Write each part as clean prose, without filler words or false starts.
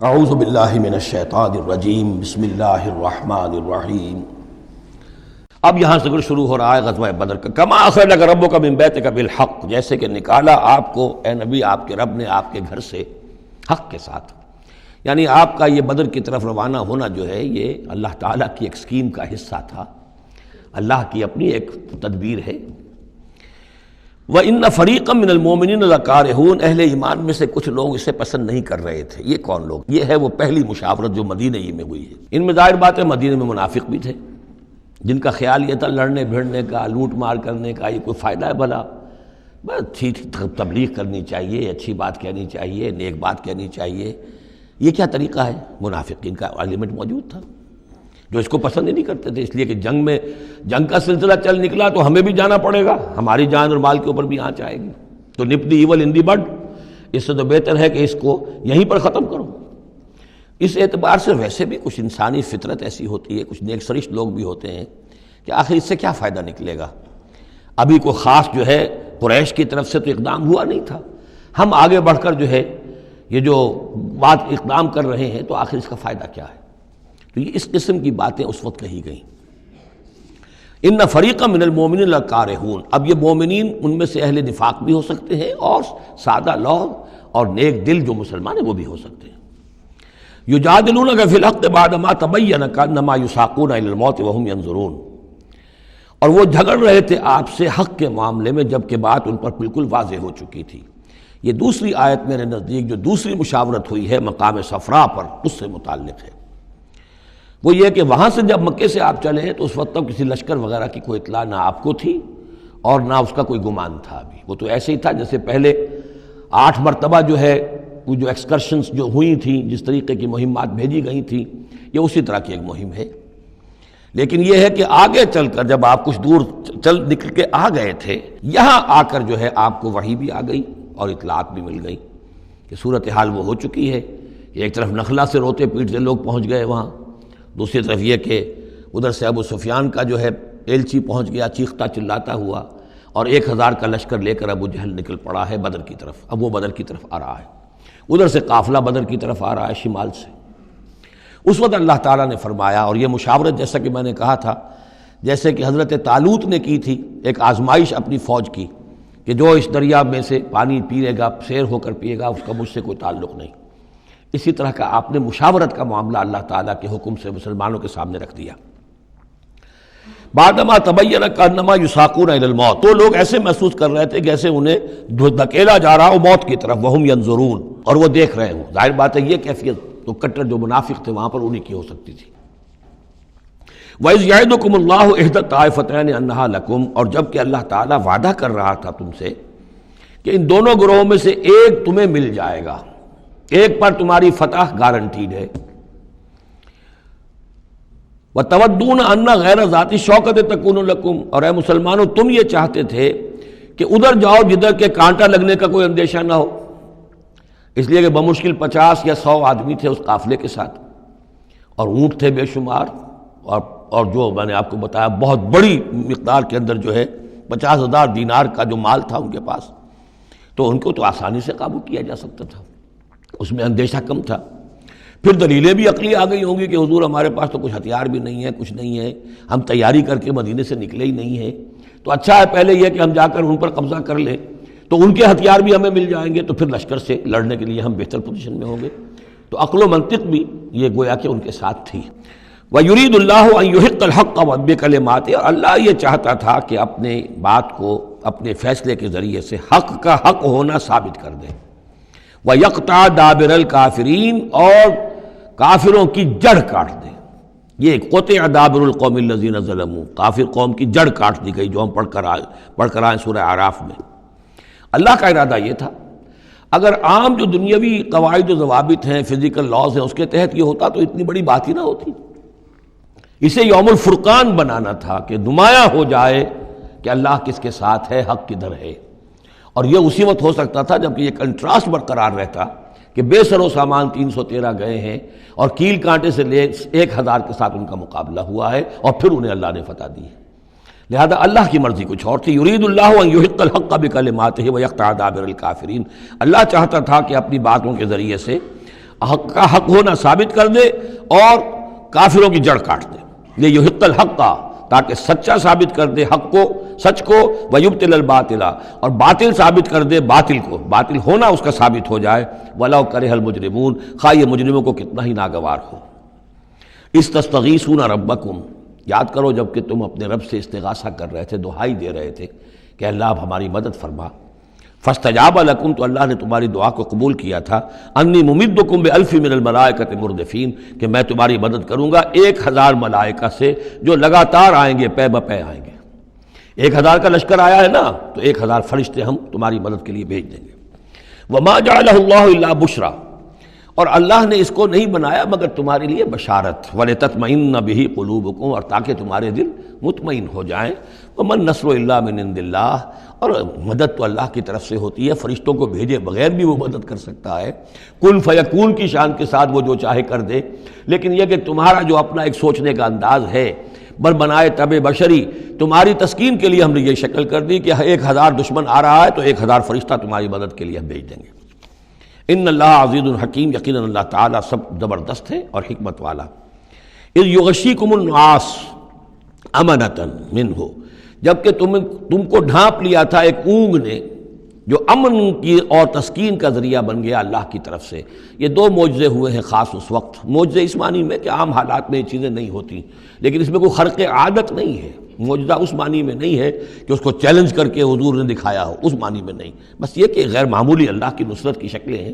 اعوذ باللہ من الشیطان الرجیم بسم اللہ الرحمن الرحیم۔ اب یہاں سے شروع ہو رہا ہے غزوہ بدر کا۔ کما اخرجک ربک من بیتک بالحق، جیسے کہ نکالا آپ کو اے نبی آپ کے رب نے آپ کے گھر سے حق کے ساتھ، یعنی آپ کا یہ بدر کی طرف روانہ ہونا جو ہے یہ اللہ تعالیٰ کی ایک اسکیم کا حصہ تھا، اللہ کی اپنی ایک تدبیر ہے۔ وَإِنَّ فَرِيقًا مِّنَ الْمُؤْمِنِينَ لَكَارِهُونَ، اہل ایمان میں سے کچھ لوگ اسے پسند نہیں کر رہے تھے۔ یہ کون لوگ؟ یہ ہے وہ پہلی مشاورت جو مدینہ ہی میں ہوئی ہے۔ ان میں ظاہر بات ہے مدینہ میں منافق بھی تھے، جن کا خیال یہ تھا لڑنے بھیڑنے کا، لوٹ مار کرنے کا یہ کوئی فائدہ ہے بھلا، بس اچھی تبلیغ کرنی چاہیے، اچھی بات کہنی چاہیے، نیک بات کہنی چاہیے، یہ کیا طریقہ ہے؟ منافقین کا ایلیمنٹ موجود تھا جو اس کو پسند ہی نہیں کرتے تھے، اس لیے کہ جنگ کا سلسلہ چل نکلا تو ہمیں بھی جانا پڑے گا، ہماری جان اور مال کے اوپر بھی آنچ آئے گی، تو نپ دی ایول ان دی بڈ، اس سے تو بہتر ہے کہ اس کو یہیں پر ختم کرو۔ اس اعتبار سے ویسے بھی کچھ انسانی فطرت ایسی ہوتی ہے، کچھ نیک سرشت لوگ بھی ہوتے ہیں کہ آخر اس سے کیا فائدہ نکلے گا، ابھی کوئی خاص جو ہے قریش کی طرف سے تو اقدام ہوا نہیں تھا، ہم آگے بڑھ کر جو ہے یہ جو بات اقدام کر رہے ہیں تو آخر اس کا فائدہ کیا ہے؟ تو یہ اس قسم کی باتیں اس وقت کہی گئیں۔ ان فریقا من المؤمنین لکارہون، اب یہ مومنین ان میں سے اہل نفاق بھی ہو سکتے ہیں اور سادہ لوگ اور نیک دل جو مسلمان ہیں وہ بھی ہو سکتے ہیں۔ یجادلونک فی الحق بعد ما تبین کانما یساقون الی الموت وهم ینظرون، اور وہ جھگڑ رہے تھے آپ سے حق کے معاملے میں جبکہ بات ان پر بالکل واضح ہو چکی تھی۔ یہ دوسری آیت میرے نزدیک جو دوسری مشاورت ہوئی ہے مقام صفرا پر، اس سے متعلق ہے۔ وہ یہ کہ وہاں سے جب مکے سے آپ چلے ہیں تو اس وقت تک کسی لشکر وغیرہ کی کوئی اطلاع نہ آپ کو تھی اور نہ اس کا کوئی گمان تھا ابھی، وہ تو ایسے ہی تھا جیسے پہلے 8 مرتبہ جو ہے وہ جو ایکسکرشنز جو ہوئی تھیں، جس طریقے کی مہمات بھیجی گئی تھیں، یہ اسی طرح کی ایک مہم ہے۔ لیکن یہ ہے کہ آگے چل کر جب آپ کچھ دور چل نکل کے آ گئے تھے، یہاں آ کر جو ہے آپ کو وحی بھی آ گئی اور اطلاعات بھی مل گئی کہ صورتحال وہ ہو چکی ہے۔ ایک طرف نخلا سے روتے پیٹتے لوگ پہنچ گئے وہاں، دوسری طرف یہ کہ ادھر سے ابو سفیان کا جو ہے ایلچی پہنچ گیا چیختا چلاتا ہوا، اور 1000 کا لشکر لے کر ابو جہل نکل پڑا ہے بدر کی طرف۔ اب وہ بدر کی طرف آ رہا ہے، ادھر سے قافلہ بدر کی طرف آ رہا ہے شمال سے۔ اس وقت اللہ تعالیٰ نے فرمایا، اور یہ مشاورت جیسا کہ میں نے کہا تھا جیسے کہ حضرت طالوت نے کی تھی، ایک آزمائش اپنی فوج کی کہ جو اس دریا میں سے پانی پیے گا، سیر ہو کر پیے گا، اس کا مجھ سے کوئی تعلق نہیں۔ اسی طرح کا آپ نے مشاورت کا معاملہ اللہ تعالیٰ کے حکم سے مسلمانوں کے سامنے رکھ دیا۔ بعدما تبین کانما یساقون الی الموت، تو لوگ ایسے محسوس کر رہے تھے جیسے انہیں دھکیلا جا رہا ہو موت کی طرف، وہم ینظرون، اور وہ دیکھ رہے ہوں۔ ظاہر بات ہے یہ کیفیت تو کٹر جو منافق تھے وہاں پر انہی کی ہو سکتی تھی۔ وَإِذْ يَعِدُكُمُ اللَّهُ إِحْدَى الطَّائِفَتَيْنِ أَنَّهَا لَكُمْ، اور جب کہ اللہ تعالیٰ وعدہ کر رہا تھا تم سے کہ ان دونوں گروہوں میں سے ایک تمہیں مل جائے گا، ایک پر تمہاری فتح گارنٹیڈ ہے۔ وَتَوَدُّونَ أَنَّ غَيْرَ ذَاتِ الشَّوْكَةِ تَكُونُ لَكُمْ، اور اے مسلمانوں تم یہ چاہتے تھے کہ ادھر جاؤ جدھر کے کانٹا لگنے کا کوئی اندیشہ نہ ہو، اس لیے کہ بمشکل 50 یا 100 آدمی تھے اس قافلے کے ساتھ، اور اونٹ تھے بے شمار، اور جو میں نے آپ کو بتایا بہت بڑی مقدار کے اندر جو ہے 50,000 دینار کا جو مال تھا ان کے پاس، تو ان کو تو آسانی سے قابو کیا جا سکتا تھا، اس میں اندیشہ کم تھا۔ پھر دلیلیں بھی عقلی آ گئی ہوں گی کہ حضور ہمارے پاس تو کچھ ہتھیار بھی نہیں ہے، کچھ نہیں ہے، ہم تیاری کر کے مدینے سے نکلے ہی نہیں ہیں، تو اچھا ہے پہلے یہ کہ ہم جا کر ان پر قبضہ کر لیں تو ان کے ہتھیار بھی ہمیں مل جائیں گے، تو پھر لشکر سے لڑنے کے لیے ہم بہتر پوزیشن میں ہوں گے۔ تو عقل و منطق بھی یہ گویا کہ ان کے ساتھ تھی۔ وَيُرِيدُ اللَّهُ أَن يُحِقَّ الْحَقَّ بِكَلِمَاتِهِ، اور اللہ یہ چاہتا تھا کہ اپنے بات کو اپنے فیصلے کے ذریعے سے حق کا حق ہونا ثابت کر دے۔ وَيَقْطَعَ دَابِرَ الْكَافِرِينَ، اور کافروں کی جڑ کاٹ دے۔ یہ قُطِعَ دَابِرُ الْقَوْمِ الَّذِينَ ظَلَمُوا، کافر قوم کی جڑ کاٹ دی گئی، جو ہم پڑھ کر آئے سورہ اعراف میں۔ اللہ کا ارادہ یہ تھا، اگر عام جو دنیاوی قواعد و ضوابط ہیں، فزیکل لاز ہیں، اس کے تحت یہ ہوتا تو اتنی بڑی بات ہی نہ ہوتی۔ اسے یوم الفرقان بنانا تھا کہ نمایاں ہو جائے کہ اللہ کس کے ساتھ ہے، حق کدھر ہے، اور یہ اسی وقت ہو سکتا تھا جب کہ یہ کنٹراسٹ برقرار رہتا کہ بے سر و سامان 313 گئے ہیں اور کیل کانٹے سے لے 1000 کے ساتھ ان کا مقابلہ ہوا ہے، اور پھر انہیں اللہ نے فتح دی ہے۔ لہذا اللہ کی مرضی کچھ اور تھی۔ یرید اللہ ان یحق الحق بکلماتہ ویقطع دابر الکافرین، اللہ چاہتا تھا کہ اپنی باتوں کے ذریعے سے حق کا حق ہونا ثابت کر دے اور کافروں کی جڑ کاٹ دے. یہ یحق الحق کا، تاکہ سچا ثابت کر دے حق کو، سچ کو، ویبطل الباطل، اور باطل ثابت کر دے باطل کو، باطل ہونا اس کا ثابت ہو جائے. ولو کرہ المجرمون، خواہ یہ مجرموں کو کتنا ہی ناگوار ہو. استستغیثون ربکم، یاد کرو جب کہ تم اپنے رب سے استغاثہ کر رہے تھے، دعائی دے رہے تھے کہ اللہ اب ہماری مدد فرما. فاستجاب لکم، تو اللہ نے تمہاری دعا کو قبول کیا تھا. انی ممدکم بالف من الملائکۃ مردفین، کہ میں تمہاری مدد کروں گا 1000 ملائکہ سے جو لگاتار آئیں گے، پے بپے آئیں گے. 1000 کا لشکر آیا ہے نا، تو 1000 فرشتے ہم تمہاری مدد کے لیے بھیج دیں گے. وما جعلہ اللہ الا بشرا، اور اللہ نے اس کو نہیں بنایا مگر تمہارے لیے بشارت. وَلِتَطْمَئِنَّ بِهِ قُلُوبُكُمْ، اور تاکہ تمہارے دل مطمئن ہو جائیں. وَمَا النَّصْرُ إِلَّا مِنْ عِنْدِ اللَّهِ، اور مدد تو اللہ کی طرف سے ہوتی ہے، فرشتوں کو بھیجے بغیر بھی وہ مدد کر سکتا ہے. کن فیکون کی شان کے ساتھ وہ جو چاہے کر دے. لیکن یہ کہ تمہارا جو اپنا ایک سوچنے کا انداز ہے، بر بنائے طبع بشری، تمہاری تسکین کے لیے ہم نے یہ شکل کر دی کہ 1000 دشمن آ رہا ہے تو 1000 فرشتہ تمہاری مدد کے لیے ہم بھیج دیں گے. ان اللہ عزیز الحکیم، یقیناً اللہ تعالیٰ سب زبردست ہے اور حکمت والا. اذ یغشیکم النعاس امنۃ منہ، جبکہ تم کو ڈھانپ لیا تھا ایک اونگ نے جو امن کی اور تسکین کا ذریعہ بن گیا اللہ کی طرف سے. یہ 2 معجزے ہوئے ہیں خاص اس وقت. معجزے اس معنی میں کہ عام حالات میں یہ چیزیں نہیں ہوتی، لیکن اس میں کوئی خرق عادت نہیں ہے. معجزہ اس معنی میں نہیں ہے کہ اس کو چیلنج کر کے حضور نے دکھایا ہو، اس معنی میں نہیں. بس یہ کہ غیر معمولی اللہ کی نصرت کی شکلیں ہیں.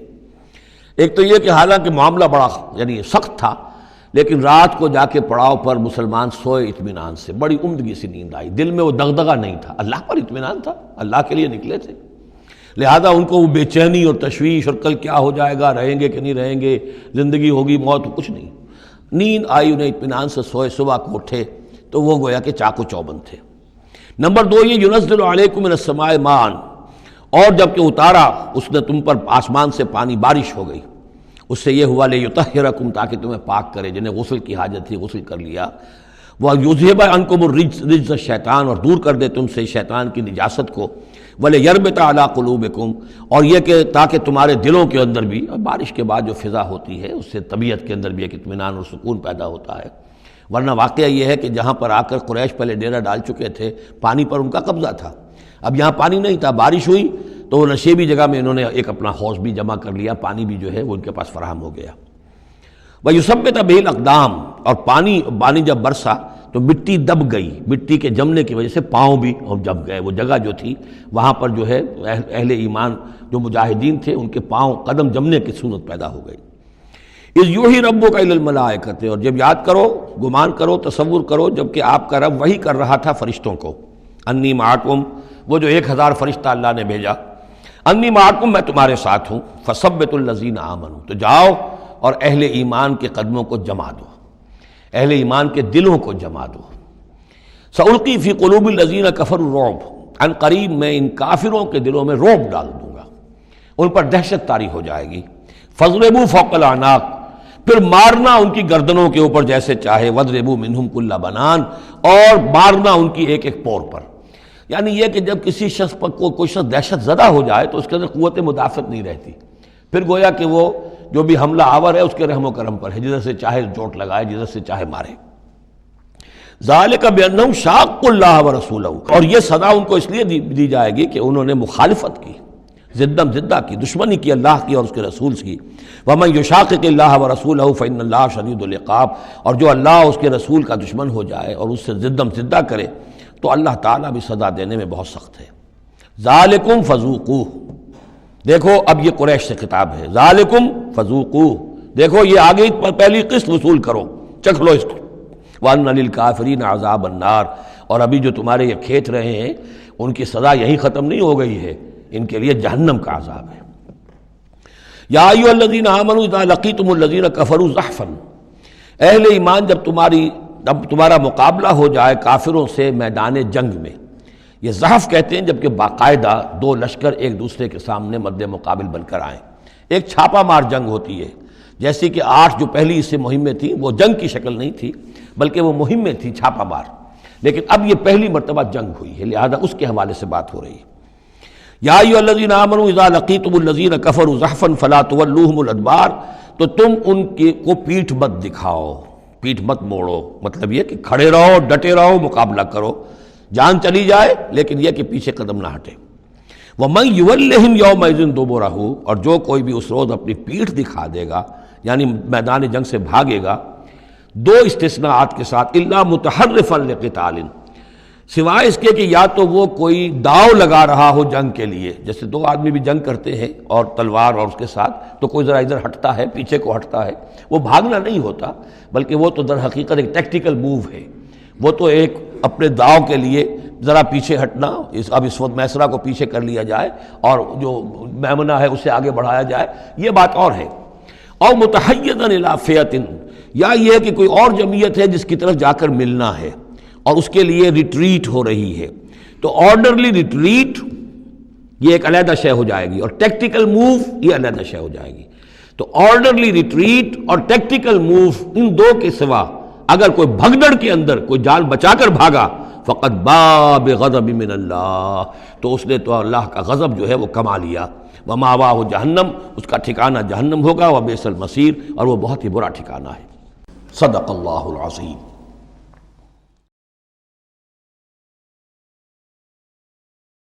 ایک تو یہ کہ حالانکہ معاملہ بڑا یعنی سخت تھا، لیکن رات کو جا کے پڑاؤ پر مسلمان سوئے اطمینان سے، بڑی عمدگی سے نیند آئی. دل میں وہ دغدغہ نہیں تھا، اللہ پر اطمینان تھا، اللہ کے لیے نکلے تھے. لہذا ان کو وہ بے چینی اور تشویش اور کل کیا ہو جائے گا، رہیں گے کہ نہیں رہیں گے، زندگی ہوگی موت، کچھ نہیں. نیند آئی انہیں، اطمینان سے سوئے. صبح کو اٹھے تو وہ گویا کہ چاق و چوبند تھے. نمبر 2 یہ ینزل علیکم من السماء ماء، اور جب کہ اتارا اس نے تم پر آسمان سے پانی، بارش ہو گئی. اس سے یہ ہوا لیطہرکم، تاکہ تمہیں پاک کرے. جنہیں غسل کی حاجت تھی غسل کر لیا. وَیُذْهِبَ عَنْکُمُ الرِّجْسَ الشیطان، اور دور کر دے تم سے شیطان کی نجاست کو. وَلِيَرْبِطَ عَلَىٰ قُلُوبِكُمْ، اور یہ کہ تاکہ تمہارے دلوں کے اندر بھی، بارش کے بعد جو فضا ہوتی ہے اس سے طبیعت کے اندر بھی ایک اطمینان اور سکون پیدا ہوتا ہے. ورنہ واقعہ یہ ہے کہ جہاں پر آ کر قریش پہلے ڈیرہ ڈال چکے تھے، پانی پر ان کا قبضہ تھا. اب یہاں پانی نہیں تھا، بارش ہوئی تو وہ نشیبی جگہ میں انہوں نے ایک اپنا حوض بھی جمع کر لیا، پانی بھی جو ہے وہ ان کے پاس فراہم ہو گیا. وَيُثَبِّتَ بِهِ الْأَقْدَامَ، اور پانی جب برسا تو مٹی دب گئی. مٹی کے جمنے کی وجہ سے پاؤں بھی جب گئے. وہ جگہ جو تھی وہاں پر جو ہے اہل ایمان جو مجاہدین تھے ان کے پاؤں قدم جمنے کی صورت پیدا ہو گئی. اذ یوحی ربک الی الملائکۃ، اور جب یاد کرو، گمان کرو، تصور کرو جب کہ آپ کا رب وحی کر رہا تھا فرشتوں کو. انی معکم، وہ جو 1000 فرشتہ اللہ نے بھیجا. انی معکم، میں تمہارے ساتھ ہوں. فثبتوا الذین آمنوا، تو جاؤ اور اہل ایمان کے قدموں کو جما دو، اہل ایمان کے دلوں کو جما دو. سألقی فی قلوب الذین کفروا الرعب، ان قریب میں ان کافروں کے دلوں میں رعب ڈال دوں گا، ان پر دہشت طاری ہو جائے گی. فضربوا فوق الاعناق، پھر مارنا ان کی گردنوں کے اوپر جیسے چاہے. وضربوا منہم کل بنان، اور مارنا ان کی ایک ایک پور پر. یعنی یہ کہ جب کسی شخص پر کوئی شخص دہشت زدہ ہو جائے تو اس کے اندر قوت مدافعت نہیں رہتی. پھر گویا کہ وہ جو بھی حملہ آور ہے اس کے رحم و کرم پر ہے، جدھر سے چاہے چوٹ لگائے، جدھر سے چاہے مارے. ذالک بانہم شاقوا اللہ ورسولہ، اور یہ سزا ان کو اس لیے دی جائے گی کہ انہوں نے مخالفت کی، زدم زدہ کی، دشمنی کی اللہ کی اور اس کے رسول کی. ومن یشاقق اللہ ورسولہ فإن اللہ شدید العقاب، اور جو اللہ اس کے رسول کا دشمن ہو جائے اور اس سے زدم زدہ کرے تو اللہ تعالیٰ بھی سزا دینے میں بہت سخت ہے. ذالکم فذوقوہ، دیکھو اب یہ قریش سے خطاب ہے. ذالکم فذوقوہ، دیکھو یہ آگے پہلی قسط وصول کرو، چکھ لو اس کو. وَأَنَّ لِلْكَافِرِينَ عَذَابَ النَّارِ، اور ابھی جو تمہارے یہ کھیت رہے ہیں ان کی سزا یہی ختم نہیں ہو گئی ہے، ان کے لیے جہنم کا عذاب ہے. یا ایھا الذین آمنوا اذا لقیتم الذین کفروا زحفا، اہل ایمان جب تمہارا مقابلہ ہو جائے کافروں سے میدان جنگ میں. یہ زحف کہتے ہیں جبکہ باقاعدہ 2 لشکر ایک دوسرے کے سامنے مد مقابل بن کر آئیں. ایک چھاپا مار جنگ ہوتی ہے، جیسے کہ 8 جو پہلی اس سے مہمیں تھیں وہ جنگ کی شکل نہیں تھی بلکہ وہ مہمیں تھیں چھاپا مار. لیکن اب یہ پہلی مرتبہ جنگ ہوئی ہے، لہذا اس کے حوالے سے بات ہو رہی ہے. یا ایھا الذین آمنوا اذا لقیتم الذین کفروا زحفا فلا تولوہم الادبار، تو تم ان کو پیٹھ مت دکھاؤ، پیٹھ مت موڑو، مطلب یہ کہ کھڑے رہو، ڈٹے رہو، مقابلہ کرو، جان چلی جائے لیکن یہ کہ پیچھے قدم نہ ہٹے۔ وَمَن يُوَلِّهِمْ يَوْمَئِذٍ دُبُرَهُ، اور جو کوئی بھی اس روز اپنی پیٹھ دکھا دے گا، یعنی میدان جنگ سے بھاگے گا، دو استثناءات کے ساتھ، الا متحرفا لقتال، سوائے اس کے کہ یا تو وہ کوئی داؤ لگا رہا ہو جنگ کے لیے، جیسے دو آدمی بھی جنگ کرتے ہیں اور تلوار اور اس کے ساتھ، تو کوئی ذرا ادھر ہٹتا ہے، پیچھے کو ہٹتا ہے، وہ بھاگنا نہیں ہوتا بلکہ وہ تو در حقیقت ایک ٹیکٹیکل موو ہے، وہ تو ایک اپنے داؤ کے لیے ذرا پیچھے ہٹنا، اب اس وقت میسرہ کو پیچھے کر لیا جائے اور جو میمنہ ہے اسے آگے بڑھایا جائے، یہ بات اور ہے۔ اور متحیزا الی فئۃ، یا یہ کہ کوئی اور جمعیت ہے جس کی طرف جا کر ملنا ہے اور اس کے لیے ریٹریٹ ہو رہی ہے، تو آرڈرلی ریٹریٹ یہ ایک علیحدہ شے ہو جائے گی، اور ٹیکٹیکل موو یہ علیحدہ شے ہو جائے گی۔ تو آرڈرلی ریٹریٹ اور ٹیکٹیکل موو، ان دو کے سوا اگر کوئی بھگدڑ کے اندر کوئی جان بچا کر بھاگا، فقط باب غضب من اللہ، تو اس نے تو اللہ کا غضب جو ہے وہ کما لیا۔ ومأواہ جہنم، اس کا ٹھکانہ جہنم ہوگا، وبئس المصیر، اور وہ بہت ہی برا ٹھکانہ ہے۔ صدق اللہ العظیم۔